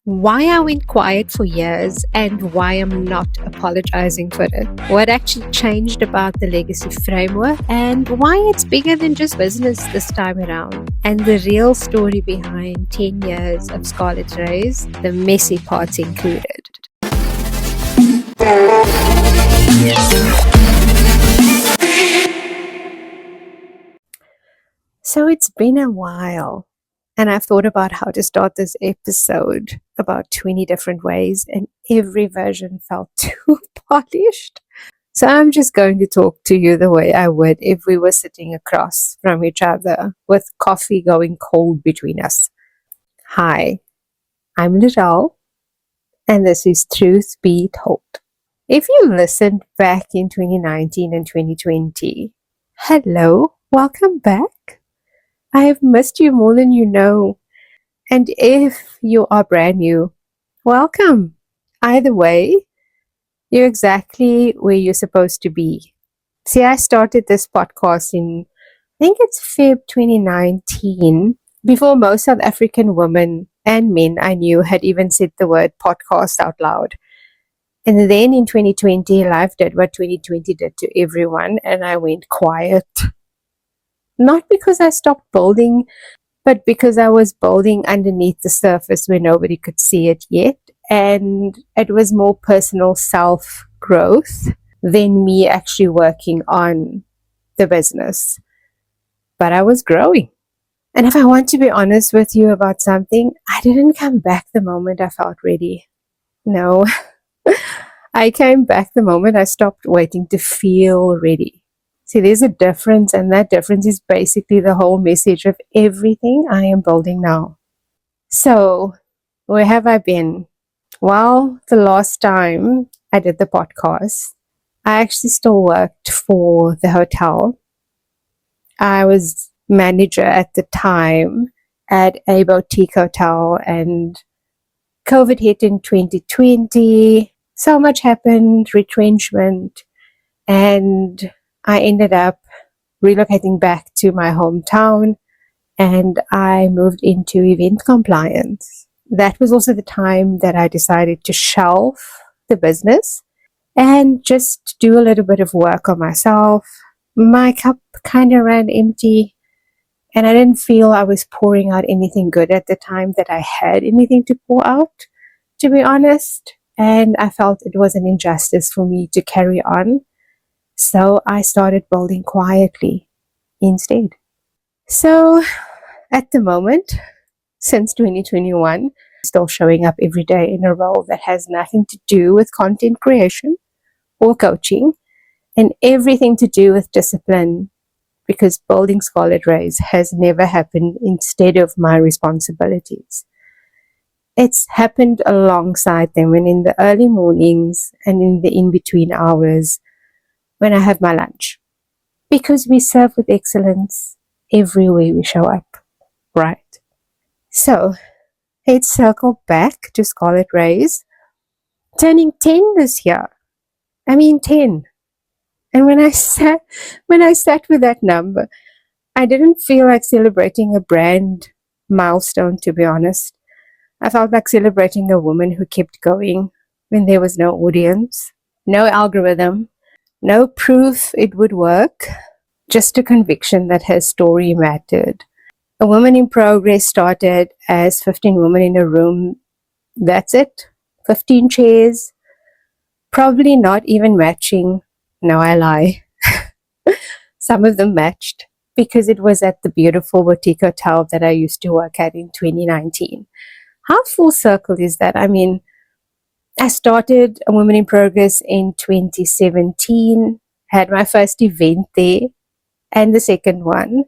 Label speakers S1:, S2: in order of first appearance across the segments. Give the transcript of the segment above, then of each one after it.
S1: why I went quiet for years and why I'm not apologizing for it, what actually changed about the legacy framework, and why it's bigger than just business this time around, and the real story behind 10 years of Scarlette Raes, the messy parts included. So it's been a while. And I've thought about how to start this episode about 20 different ways, and every version felt too polished. So I'm just going to talk to you the way I would if we were sitting across from each other with coffee going cold between us. Hi, I'm Liddell, and this is Truth Be Told. If you listened back in 2019 and 2020, hello, welcome back. I have missed you more than you know. And if you are brand new, welcome. Either way, you're exactly where you're supposed to be. See, I started this podcast in, I think it's Feb 2019, before most South African women and men I knew had even said the word podcast out loud. And then in 2020, life did what 2020 did to everyone, and I went quiet. Not because I stopped building, but because I was building underneath the surface where nobody could see it yet. And it was more personal self-growth than me actually working on the business. But I was growing. And if I want to be honest with you about something, I didn't come back the moment I felt ready. No, I came back the moment I stopped waiting to feel ready. See, there's a difference, and that difference is basically the whole message of everything I am building now. So, where have I been? Well, the last time I did the podcast, I actually still worked for the hotel. I was manager at the time at a boutique hotel, and COVID hit in 2020. So much happened, retrenchment, and I ended up relocating back to my hometown, and I moved into event compliance. That was also the time that I decided to shelf the business and just do a little bit of work on myself. My cup kind of ran empty, and I didn't feel I was pouring out anything good at the time that I had anything to pour out, to be honest. And I felt it was an injustice for me to carry on. So I started building quietly instead. So at the moment, since 2021, still showing up every day in a role that has nothing to do with content creation or coaching, and everything to do with discipline, because building Scarlette Raes has never happened instead of my responsibilities. It's happened alongside them, and in the early mornings and in the in-between hours when I have my lunch. Because we serve with excellence everywhere we show up, right? So, let's circle back to Scarlette Raes, turning 10 this year. 10. And when I sat with that number, I didn't feel like celebrating a brand milestone, to be honest. I felt like celebrating a woman who kept going when there was no audience, no algorithm, no proof it would work, just a conviction that her story mattered. A Woman in Progress started as 15 women in a room. That's it. 15 chairs, probably not even matching. No, I lie. Some of them matched because it was at the beautiful boutique hotel that I used to work at in 2019. How full circle is that? I started A Woman in Progress in 2017, had my first event there and the second one.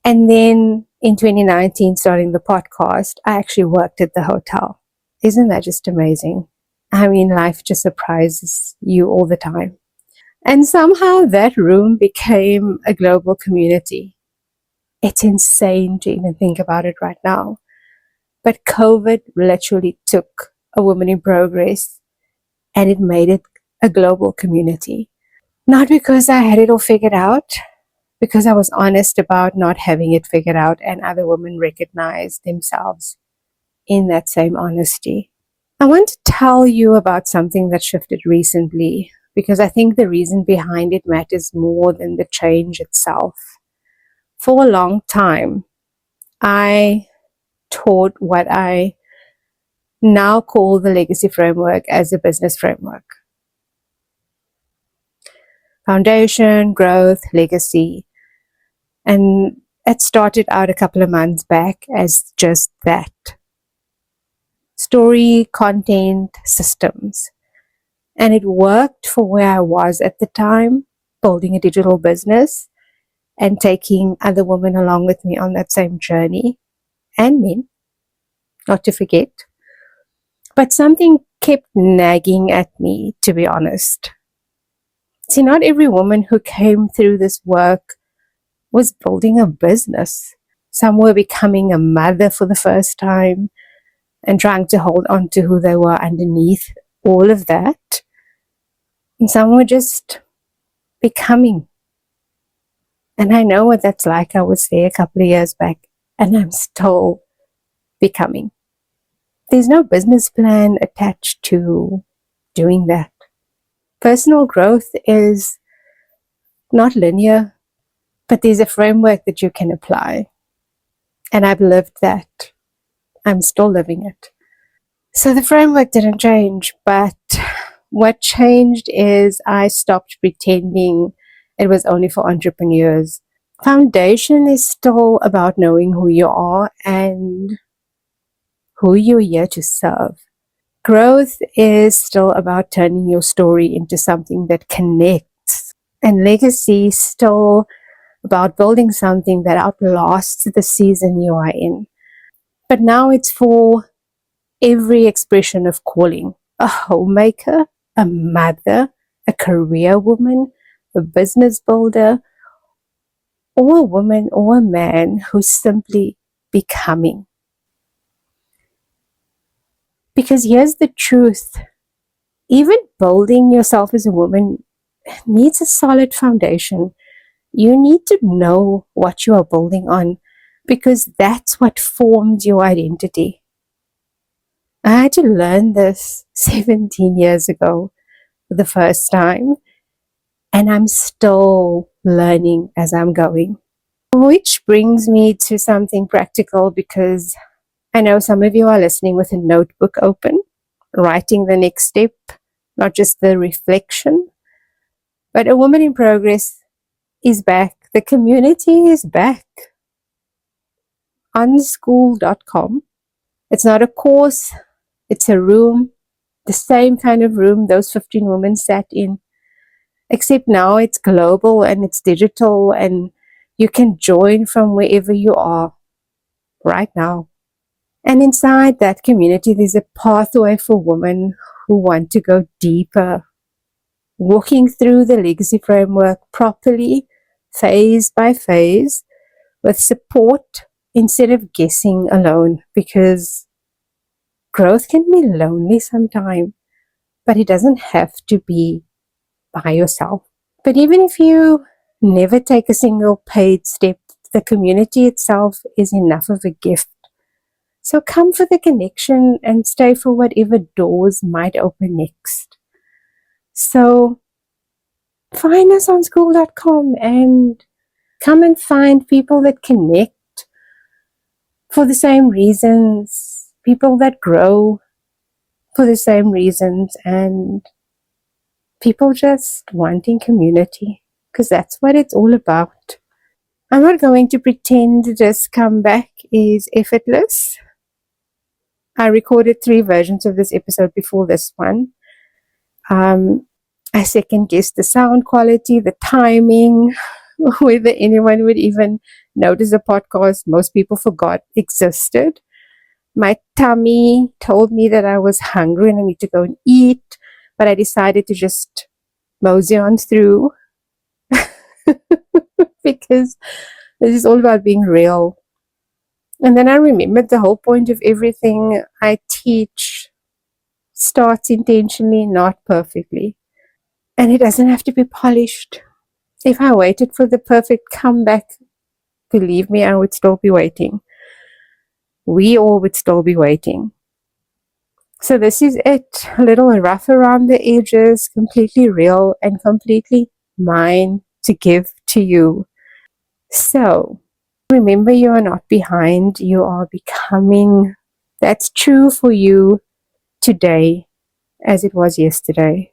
S1: And then in 2019, starting the podcast, I actually worked at the hotel. Isn't that just amazing? Life just surprises you all the time. And somehow that room became a global community. It's insane to even think about it right now. But COVID literally took A Woman in Progress and it made it a global community. Not because I had it all figured out, because I was honest about not having it figured out, and other women recognized themselves in that same honesty. I want to tell you about something that shifted recently because I think the reason behind it matters more than the change itself. For a long time, I taught what I now call the legacy framework as a business framework. Foundation, growth, legacy. And it started out a couple of months back as just that. Story, content, systems. And it worked for where I was at the time, building a digital business and taking other women along with me on that same journey, and men, not to forget. But something kept nagging at me, to be honest. See, not every woman who came through this work was building a business. Some were becoming a mother for the first time and trying to hold on to who they were underneath all of that. And some were just becoming. And I know what that's like. I was there a couple of years back, and I'm still becoming. There's no business plan attached to doing that. Personal growth is not linear, but there's a framework that you can apply. And I've lived that. I'm still living it. So the framework didn't change, but what changed is I stopped pretending it was only for entrepreneurs. Foundation is still about knowing who you are and who you're here to serve. Growth is still about turning your story into something that connects. And legacy is still about building something that outlasts the season you are in. But now it's for every expression of calling. A homemaker, a mother, a career woman, a business builder, or a woman or a man who's simply becoming. Because here's the truth. Even building yourself as a woman needs a solid foundation. You need to know what you are building on because that's what forms your identity. I had to learn this 17 years ago for the first time, and I'm still learning as I'm going. Which brings me to something practical because I know some of you are listening with a notebook open, writing the next step, not just the reflection. But A Woman in Progress is back. The community is back. Unschool.com. It's not a course, it's a room, the same kind of room those 15 women sat in, except now it's global and it's digital and you can join from wherever you are right now. And inside that community, there's a pathway for women who want to go deeper, walking through the legacy framework properly, phase by phase, with support instead of guessing alone, because growth can be lonely sometimes, but it doesn't have to be by yourself. But even if you never take a single paid step, the community itself is enough of a gift. So come for the connection and stay for whatever doors might open next. So find us on school.com and come and find people that connect for the same reasons, people that grow for the same reasons, and people just wanting community, because that's what it's all about. I'm not going to pretend this comeback is effortless. I recorded 3 versions of this episode before this one. I second guessed the sound quality, the timing, whether anyone would even notice a podcast most people forgot existed. My tummy told me that I was hungry and I need to go and eat, but I decided to just mosey on through because this is all about being real. And then I remembered the whole point of everything I teach starts intentionally, not perfectly. And it doesn't have to be polished. If I waited for the perfect comeback, believe me, I would still be waiting. we all would still be waiting. So this is it. A little rough around the edges, completely real and completely mine to give to you. So remember, you are not behind. You are becoming. That's true for you today as it was yesterday,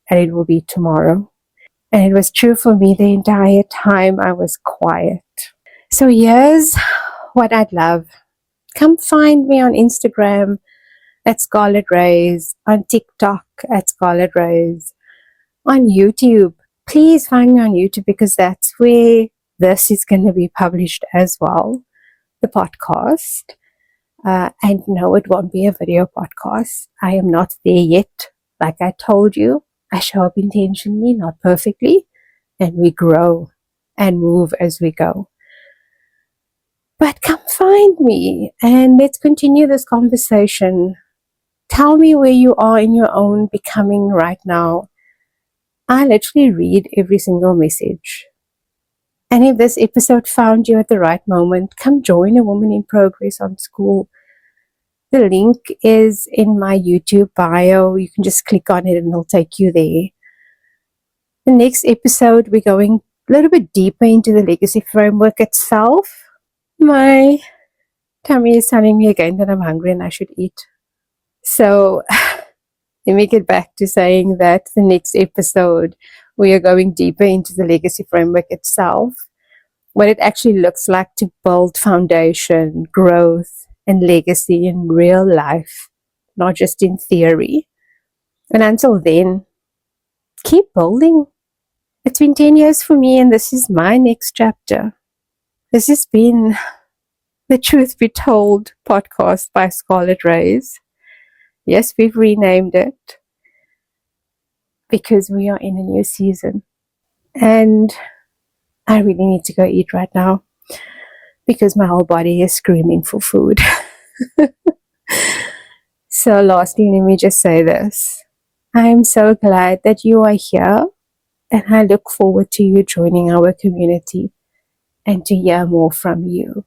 S1: and it will be tomorrow. And it was true for me the entire time I was quiet. So here's what I'd love. Come find me on Instagram at Scarlette Raes, on TikTok at Scarlette Raes, on YouTube. Please find me on YouTube because that's where this is going to be published as well, the podcast. And no, it won't be a video podcast. I am not there yet. Like I told you, I show up intentionally, not perfectly, and we grow and move as we go. But come find me and let's continue this conversation. Tell me where you are in your own becoming right now. I literally read every single message. And if this episode found you at the right moment, come join a Woman in Progress on School. The link is in my YouTube bio. You can just click on it and it'll take you there. The next episode, we're going a little bit deeper into the legacy framework itself. My tummy is telling me again that I'm hungry and I should eat. So let me get back to saying that the next episode, we are going deeper into the legacy framework itself, what it actually looks like to build foundation, growth, and legacy in real life, not just in theory. And until then, keep building. It's been 10 years for me, and this is my next chapter. This has been the Truth Be Told podcast by Scarlette Raes. Yes, we've renamed it because we are in a new season. And I really need to go eat right now because my whole body is screaming for food. So lastly, let me just say this. I am so glad that you are here, and I look forward to you joining our community and to hear more from you.